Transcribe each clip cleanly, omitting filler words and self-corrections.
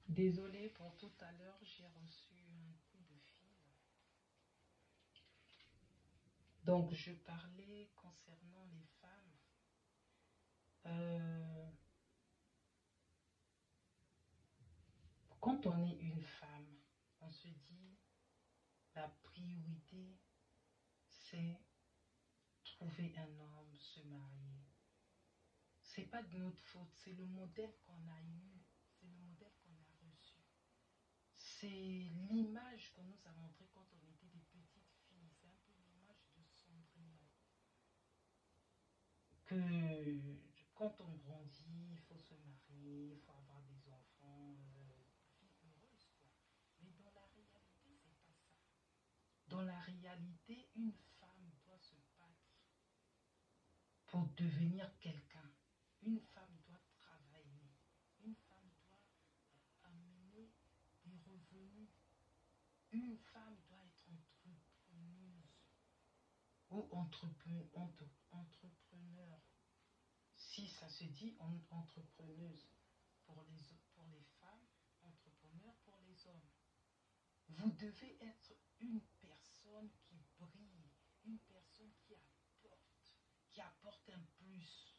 Désolée pour tout à l'heure, j'ai reçu un coup de fil. Donc, je parlais concernant les femmes. Euh, Quand on est une femme, on se dit la priorité, c'est trouver un homme, se marier. C'est pas de notre faute, c'est le modèle qu'on a eu, c'est le modèle qu'on a reçu. C'est l'image qu'on nous a montrée quand on était des petites filles. C'est un peu l'image de Cendrillon. Que quand on grandit, il faut se marier, il faut avoir des enfants, vie heureuse, quoi. Mais dans la réalité, c'est pas ça. Dans la réalité, une femme doit se battre pour devenir quelqu'un. Une femme doit travailler. Une femme doit amener des revenus. Une femme doit être entrepreneuse ou entrepreneur. Si ça se dit entrepreneuse pour les femmes, entrepreneur pour les hommes. Vous devez être une personne qui brille, une personne qui apporte un plus.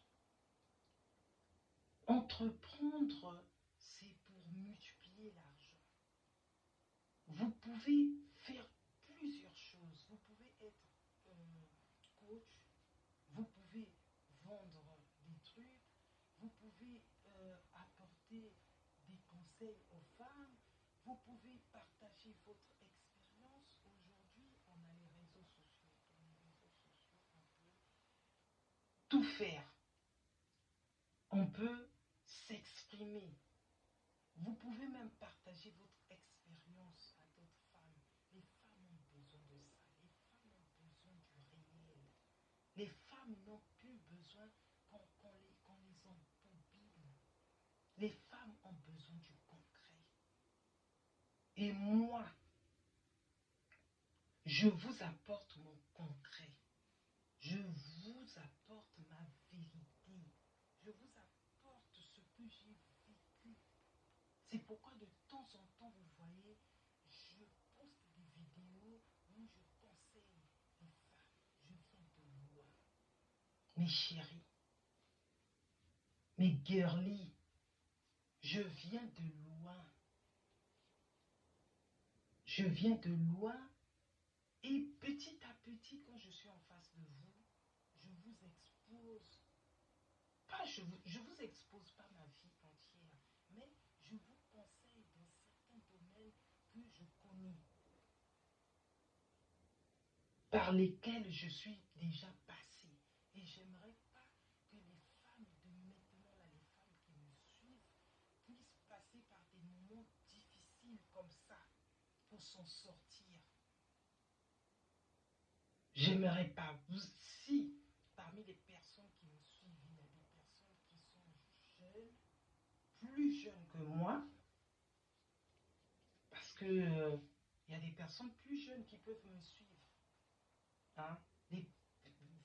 Entreprendre, c'est pour multiplier l'argent. Vous pouvez faire plusieurs choses. Vous pouvez être coach, vous pouvez vendre des trucs, vous pouvez apporter des conseils aux femmes, vous pouvez partager votre expérience. Aujourd'hui, on a les réseaux sociaux. Dans les réseaux sociaux, on peut tout faire. On peut s'exprimer. Vous pouvez même partager votre expérience à d'autres femmes. Les femmes ont besoin de ça. Les femmes ont besoin du réel. Les femmes n'ont plus besoin qu'on les embobine. Les femmes ont besoin du concret. Et moi, je vous apporte mon concret. Je vous apporte ma vérité. Je vous apporte ce que j'ai vécu. C'est pourquoi de temps en temps, vous voyez, je poste des vidéos où je conseille les femmes. Je viens de loin. Mes chéris, mes girlies, je viens de loin. Je viens de loin et petit à petit, quand je suis en face de vous, je vous expose. Je vous expose pas ma vie entière, mais je vous conseille dans certains domaines que je connais, par lesquels je suis déjà passé. Et j'aimerais pas que les femmes de maintenant, là, les femmes qui me suivent, puissent passer par des moments difficiles comme ça pour s'en sortir. J'aimerais pas. Si parmi les personnes qui me suivent, il y a des personnes qui sont jeunes, plus jeunes que moi, parce que il y a des personnes plus jeunes qui peuvent me suivre. Hein?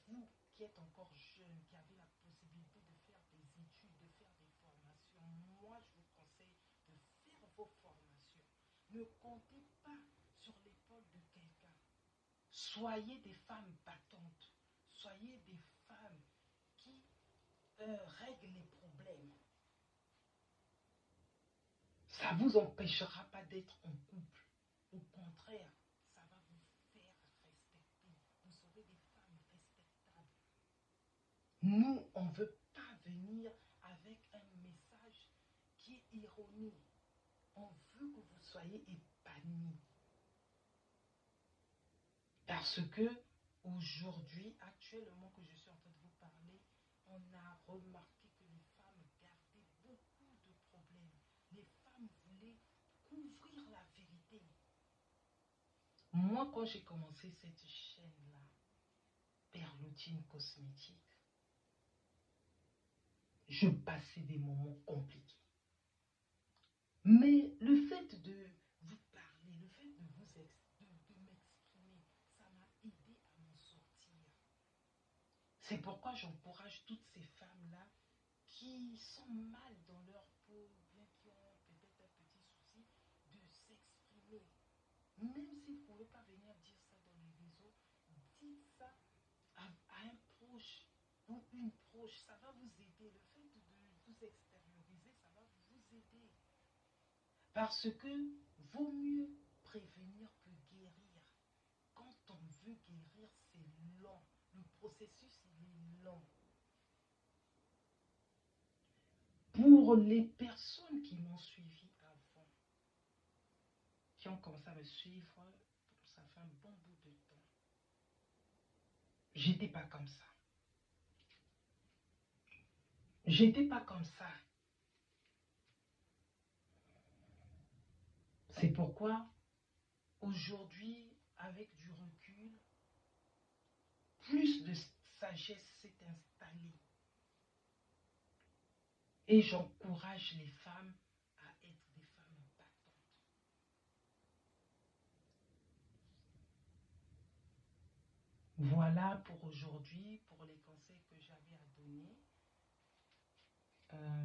Vous qui êtes encore jeunes, qui avez la possibilité de faire des études, de faire des formations, moi je vous conseille de faire vos formations. Ne comptez pas sur l'épaule de quelqu'un. Soyez des femmes battantes. Soyez des femmes qui règlent les problèmes. Ça ne vous empêchera pas d'être en couple. Au contraire, ça va vous faire respecter. Vous serez des femmes respectables. Nous, on ne veut pas venir avec un message qui est ironique. On veut que vous soyez épanouis. Parce que aujourd'hui, actuellement que je suis en train de vous parler, on a remarqué que les femmes gardaient beaucoup de problèmes. Les femmes voulaient couvrir la vérité. Moi, quand j'ai commencé cette chaîne-là, Perloutine Cosmétique, je passais des moments compliqués. Mais le fait de vous parler, le fait de m'exprimer, ça m'a aidé à m'en sortir. C'est pourquoi j'encourage toutes ces femmes-là qui sont mal dans leur peau, bien qui ont peut-être un petit aimez. Même si vous ne pouvez pas venir dire ça dans les réseaux, dites ça à un proche ou une proche. Ça va vous aider. Le fait de vous extérioriser, ça va vous aider. Parce que vaut mieux prévenir que guérir. Quand on veut guérir, c'est long. Le processus, il est long. Pour les personnes qui m'ont suivi avant, qui ont commencé à me suivre, ça fait un bon bout de temps. J'étais pas comme ça. J'étais pas comme ça. C'est pourquoi aujourd'hui, avec du recul, plus de sagesse s'est installée. Et j'encourage les femmes à être des femmes battantes. Voilà pour aujourd'hui, pour les conseils que j'avais à donner.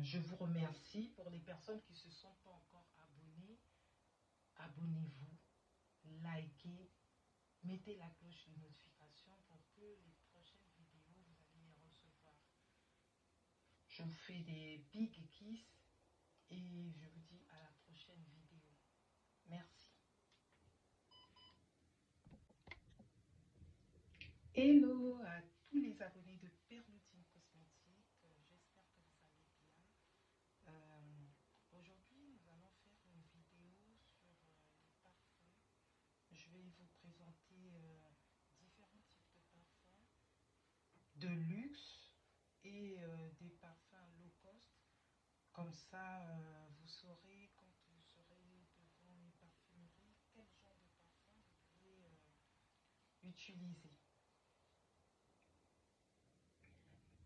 Je vous remercie. Pour les personnes qui ne se sont pas encore abonnées, abonnez-vous, likez, mettez la cloche de notification pour que les prochaines vidéos, vous allez les recevoir. Je vous fais des big kiss et je vous dis à la prochaine vidéo. Merci. Hello à tous les abonnés de Perlutine Cosmétique. J'espère que vous allez bien. Aujourd'hui, nous allons faire une vidéo sur les parfums. Je vais vous présenter différents types de parfums, de luxe et des parfums low cost. Comme ça, vous saurez quand vous serez devant une parfumerie quel genre de parfum vous pouvez utiliser.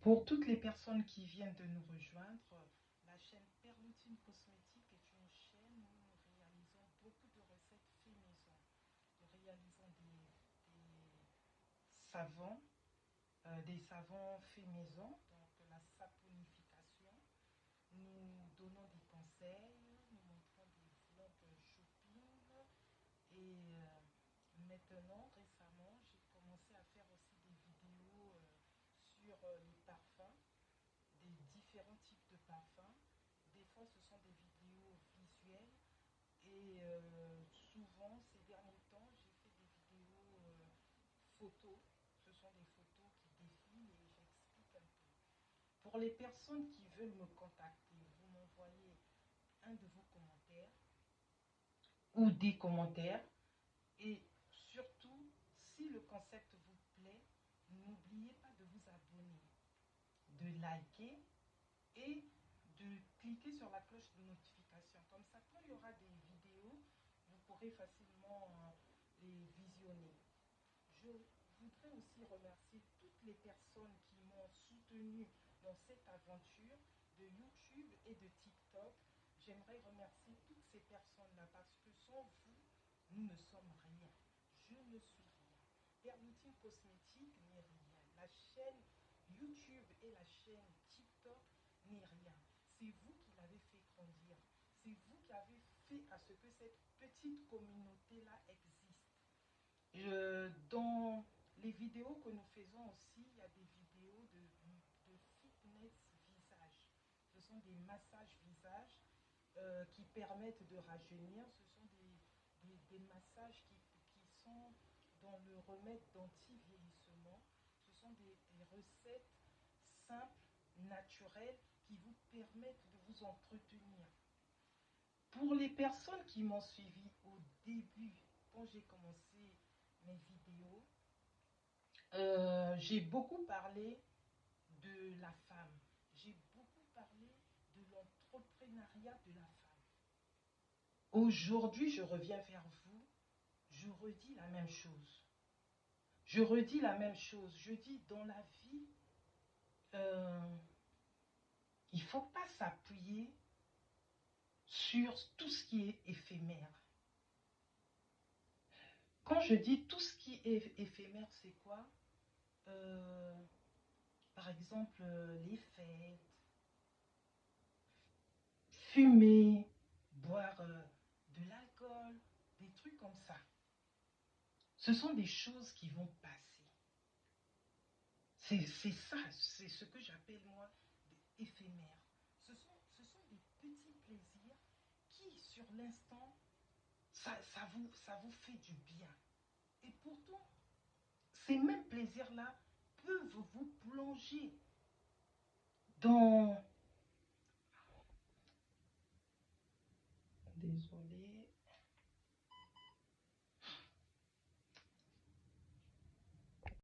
Pour toutes les personnes qui viennent de nous rejoindre, la chaîne Perlutine Cosmétique est une chaîne où nous réalisons beaucoup de recettes fait maison. Nous réalisons des savons fait maison, donc la saponification. Nous donnons des conseils, nous montrons des vlogs shopping et maintenant, récemment, j'ai commencé à faire aussi des vidéos sur les parfums, des différents types de parfums. Des fois, ce sont des vidéos visuelles et souvent, ces derniers temps, j'ai fait des vidéos photos. Ce sont des photos qui défilent et j'explique un peu. Pour les personnes qui veulent me contacter, vous m'envoyez un de vos commentaires ou des commentaires et surtout, si le concept vous plaît, n'oubliez pas de vous abonner, de liker et de cliquer sur la cloche de notification. Comme ça, quand il y aura des vidéos, vous pourrez facilement les visionner. Je voudrais aussi remercier toutes les personnes qui m'ont soutenu dans cette aventure de YouTube et de TikTok. J'aimerais remercier toutes ces personnes-là parce que sans vous, nous ne sommes rien. Je ne suis rien. Perlutine Cosmétique n'est rien. La chaîne YouTube et la chaîne TikTok n'est rien. C'est vous qui l'avez fait grandir. C'est vous qui avez fait à ce que cette petite communauté-là existe. Dans les vidéos que nous faisons aussi, il y a des vidéos de fitness visage. Ce sont des massages visage qui permettent de rajeunir. Ce sont des massages qui sont dans le remède d'anti-vieillissement. Ce sont des recettes simples, naturelles, qui vous permettent de vous entretenir. Pour les personnes qui m'ont suivi au début, quand j'ai commencé mes vidéos, j'ai beaucoup parlé de la femme. J'ai beaucoup parlé de l'entrepreneuriat de la femme. Aujourd'hui, je reviens vers vous, je redis la même chose. Je redis la même chose. Je dis, dans la vie, il ne faut pas s'appuyer sur tout ce qui est éphémère. Quand je dis tout ce qui est éphémère, c'est quoi? Par exemple, les fêtes, fumer, boire de l'alcool, des comme ça. Ce sont des choses qui vont passer. C'est ça, c'est ce que j'appelle moi éphémère. Ce sont des petits plaisirs qui, sur l'instant, ça vous fait du bien. Et pourtant, ces mêmes plaisirs-là peuvent vous plonger dans